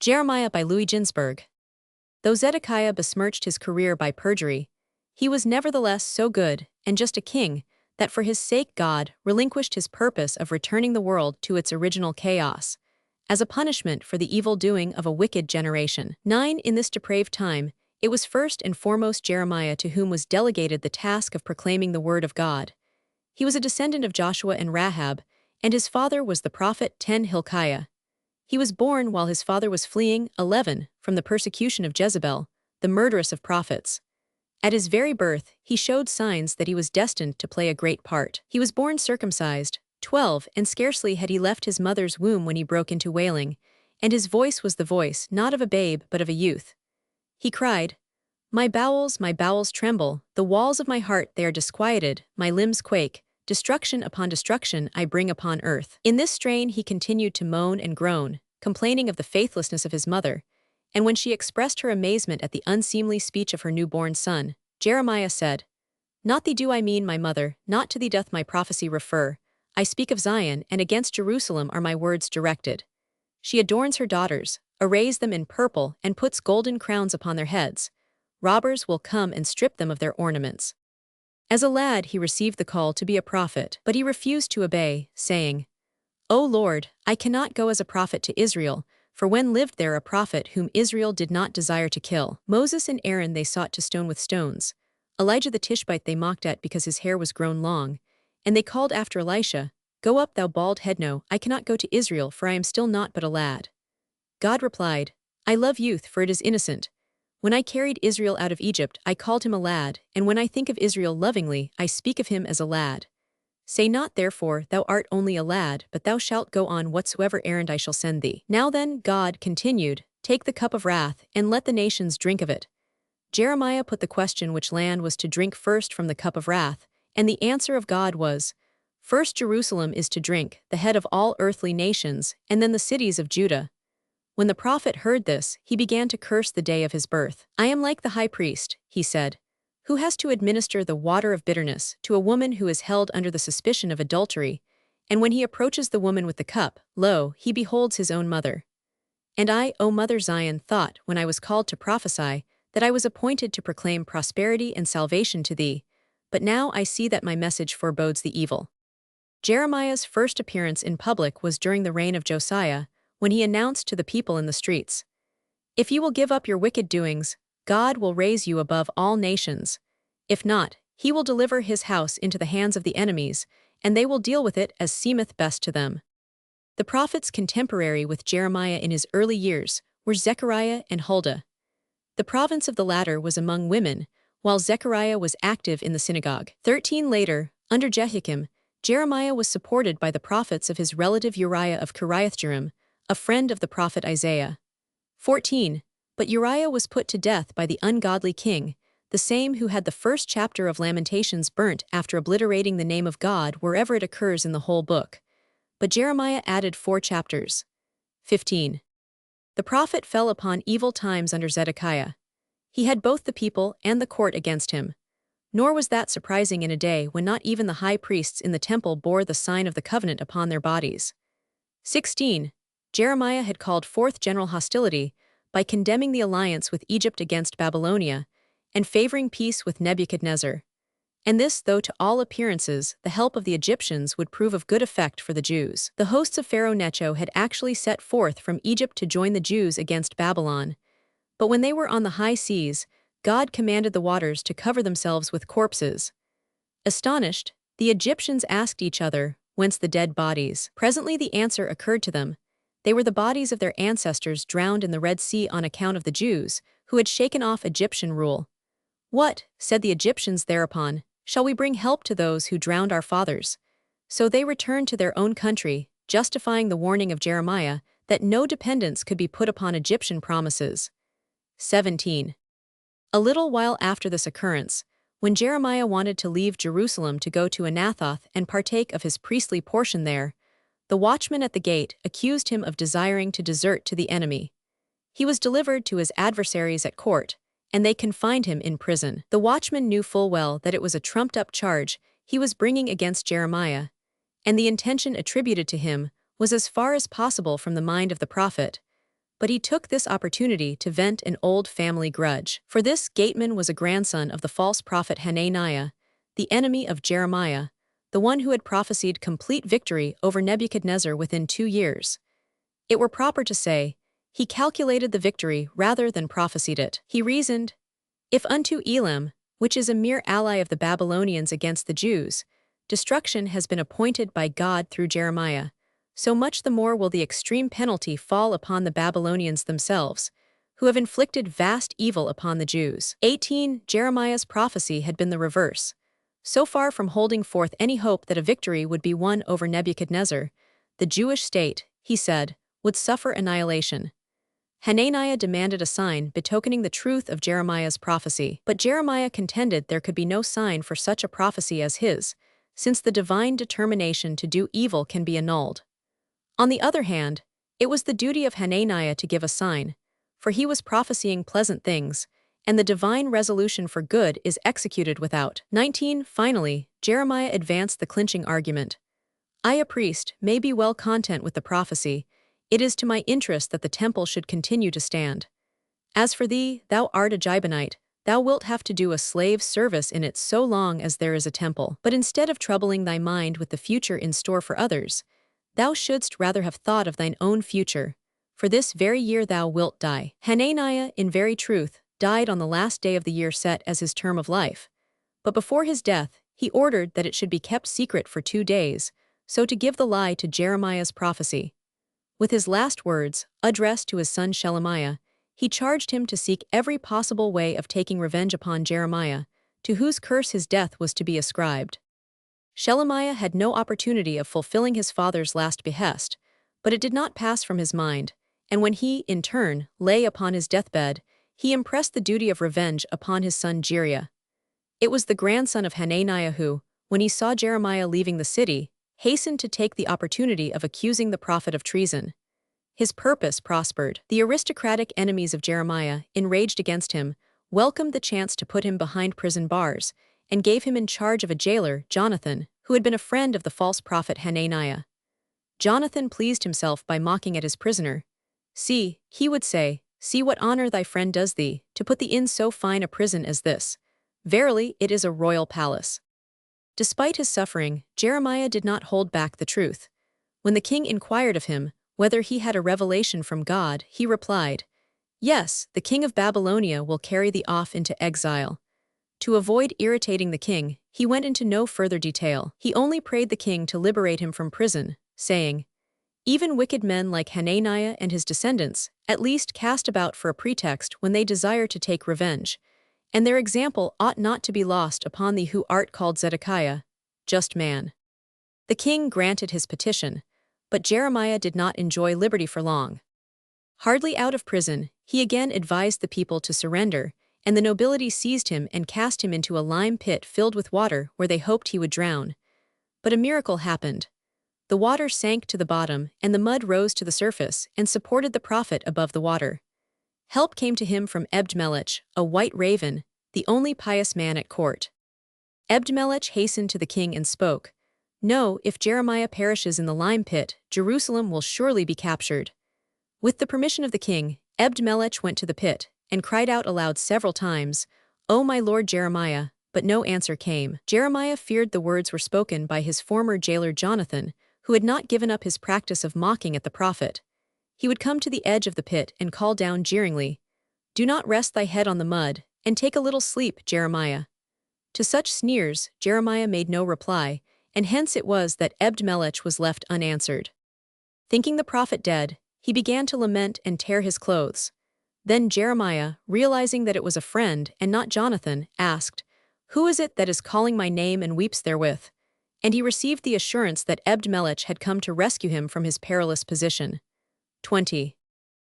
Jeremiah by Ginzberg. Though Zedekiah besmirched his career by perjury, he was nevertheless so good and just a king that for his sake God relinquished his purpose of returning the world to its original chaos, as a punishment for the evil doing of a wicked generation. 9. In this depraved time, it was first and foremost Jeremiah to whom was delegated the task of proclaiming the word of God. He was a descendant of Joshua and Rahab, and his father was the prophet 10 Hilkiah. He was born while his father was fleeing 11 from the persecution of Jezebel, the murderess of prophets. At his very birth, he showed signs that he was destined to play a great part. He was born circumcised 12, and scarcely had he left his mother's womb when he broke into wailing, and his voice was the voice not of a babe but of a youth. He cried, my bowels tremble, the walls of my heart they are disquieted, my limbs quake, destruction upon destruction I bring upon earth." In this strain he continued to moan and groan, complaining of the faithlessness of his mother, and when she expressed her amazement at the unseemly speech of her newborn son, Jeremiah said, "Not thee do I mean, my mother, not to thee doth my prophecy refer. I speak of Zion, and against Jerusalem are my words directed. She adorns her daughters, arrays them in purple, and puts golden crowns upon their heads. Robbers will come and strip them of their ornaments." As a lad he received the call to be a prophet, but he refused to obey, saying, "O Lord, I cannot go as a prophet to Israel, for when lived there a prophet whom Israel did not desire to kill? Moses and Aaron they sought to stone with stones. Elijah the Tishbite they mocked at because his hair was grown long, and they called after Elisha, Go up thou bald head. No, I cannot go to Israel, for I am still not but a lad." God replied, "I love youth, for it is innocent. When I carried Israel out of Egypt, I called him a lad, and when I think of Israel lovingly, I speak of him as a lad. Say not therefore, thou art only a lad, but thou shalt go on whatsoever errand I shall send thee." Now then, God continued, "Take the cup of wrath, and let the nations drink of it." Jeremiah put the question which land was to drink first from the cup of wrath, and the answer of God was, "First Jerusalem is to drink, the head of all earthly nations, and then the cities of Judah." When the prophet heard this, he began to curse the day of his birth. "I am like the high priest," he said, "who has to administer the water of bitterness to a woman who is held under the suspicion of adultery, and when he approaches the woman with the cup, lo, he beholds his own mother. And I, O Mother Zion, thought, when I was called to prophesy, that I was appointed to proclaim prosperity and salvation to thee, but now I see that my message forebodes the evil." Jeremiah's first appearance in public was during the reign of Josiah, when he announced to the people in the streets, "If you will give up your wicked doings, God will raise you above all nations. If not, he will deliver his house into the hands of the enemies, and they will deal with it as seemeth best to them." The prophets contemporary with Jeremiah in his early years were Zechariah and Huldah. The province of the latter was among women, while Zechariah was active in the synagogue. 13 later, under Jehoiakim, Jeremiah was supported by the prophets of his relative Uriah of Kiriath-Jearim, a friend of the prophet Isaiah. 14. But Uriah was put to death by the ungodly king, the same who had the first chapter of Lamentations burnt after obliterating the name of God wherever it occurs in the whole book. But Jeremiah added 4 chapters. 15. The prophet fell upon evil times under Zedekiah. He had both the people and the court against him. Nor was that surprising in a day when not even the high priests in the temple bore the sign of the covenant upon their bodies. 16. Jeremiah had called forth general hostility by condemning the alliance with Egypt against Babylonia and favoring peace with Nebuchadnezzar. And this, though to all appearances the help of the Egyptians would prove of good effect for the Jews. The hosts of Pharaoh Necho had actually set forth from Egypt to join the Jews against Babylon. But when they were on the high seas, God commanded the waters to cover themselves with corpses. Astonished, the Egyptians asked each other, "Whence the dead bodies?" Presently the answer occurred to them. They were the bodies of their ancestors drowned in the Red Sea on account of the Jews, who had shaken off Egyptian rule. "What," said the Egyptians thereupon, "shall we bring help to those who drowned our fathers?" So they returned to their own country, justifying the warning of Jeremiah that no dependence could be put upon Egyptian promises. 17. A little while after this occurrence, when Jeremiah wanted to leave Jerusalem to go to Anathoth and partake of his priestly portion there, the watchman at the gate accused him of desiring to desert to the enemy. He was delivered to his adversaries at court, and they confined him in prison. The watchman knew full well that it was a trumped-up charge he was bringing against Jeremiah, and the intention attributed to him was as far as possible from the mind of the prophet. but he took this opportunity to vent an old family grudge. For this gateman was a grandson of the false prophet Hananiah, the enemy of Jeremiah, the one who had prophesied complete victory over Nebuchadnezzar within 2 years. It were proper to say, he calculated the victory rather than prophesied it. He reasoned, if unto Elam, which is a mere ally of the Babylonians against the Jews, destruction has been appointed by God through Jeremiah, so much the more will the extreme penalty fall upon the Babylonians themselves, who have inflicted vast evil upon the Jews. 18. Jeremiah's prophecy had been the reverse. So far from holding forth any hope that a victory would be won over Nebuchadnezzar, the Jewish state, he said, would suffer annihilation. Hananiah demanded a sign betokening the truth of Jeremiah's prophecy, but Jeremiah contended there could be no sign for such a prophecy as his, since the divine determination to do evil can be annulled. On the other hand, it was the duty of Hananiah to give a sign, for he was prophesying pleasant things, and the divine resolution for good is executed without. 19. Finally, Jeremiah advanced the clinching argument. I, a priest, may be well content with the prophecy. It is to my interest that the temple should continue to stand. As for thee, thou art a Gibeonite, thou wilt have to do a slave's service in it so long as there is a temple. But instead of troubling thy mind with the future in store for others, thou shouldst rather have thought of thine own future, for this very year thou wilt die. Hananiah, in very truth, died on the last day of the year set as his term of life. But before his death, he ordered that it should be kept secret for 2 days, so to give the lie to Jeremiah's prophecy. With his last words, addressed to his son Shelemiah, he charged him to seek every possible way of taking revenge upon Jeremiah, to whose curse his death was to be ascribed. Shelemiah had no opportunity of fulfilling his father's last behest, but it did not pass from his mind, and when he, in turn, lay upon his deathbed, he impressed the duty of revenge upon his son Jeriah. It was the grandson of Hananiah who, when he saw Jeremiah leaving the city, hastened to take the opportunity of accusing the prophet of treason. His purpose prospered. The aristocratic enemies of Jeremiah, enraged against him, welcomed the chance to put him behind prison bars, and gave him in charge of a jailer, Jonathan, who had been a friend of the false prophet Hananiah. Jonathan pleased himself by mocking at his prisoner. See, he would say, see what honor thy friend does thee, to put thee in so fine a prison as this. Verily, it is a royal palace. Despite his suffering, Jeremiah did not hold back the truth. When the king inquired of him whether he had a revelation from God, he replied, yes, the king of Babylonia will carry thee off into exile. To avoid irritating the king, he went into no further detail. He only prayed the king to liberate him from prison, saying, even wicked men like Hananiah and his descendants at least cast about for a pretext when they desire to take revenge, and their example ought not to be lost upon thee who art called Zedekiah, just man. The king granted his petition, but Jeremiah did not enjoy liberty for long. Hardly out of prison, he again advised the people to surrender, and the nobility seized him and cast him into a lime pit filled with water where they hoped he would drown. But a miracle happened. The water sank to the bottom, and the mud rose to the surface and supported the prophet above the water. Help came to him from Ebed-melech, a white raven, the only pious man at court. Ebed-melech hastened to the king and spoke, no, if Jeremiah perishes in the lime pit, Jerusalem will surely be captured. With the permission of the king, Ebed-melech went to the pit, and cried out aloud several times, O my lord Jeremiah, but no answer came. Jeremiah feared the words were spoken by his former jailer Jonathan, who had not given up his practice of mocking at the prophet. He would come to the edge of the pit and call down jeeringly, do not rest thy head on the mud, and take a little sleep, Jeremiah. To such sneers, Jeremiah made no reply, and hence it was that Ebed-melech was left unanswered. Thinking the prophet dead, he began to lament and tear his clothes. Then Jeremiah, realizing that it was a friend and not Jonathan, asked, who is it that is calling my name and weeps therewith? And he received the assurance that Ebed-melech had come to rescue him from his perilous position. 20.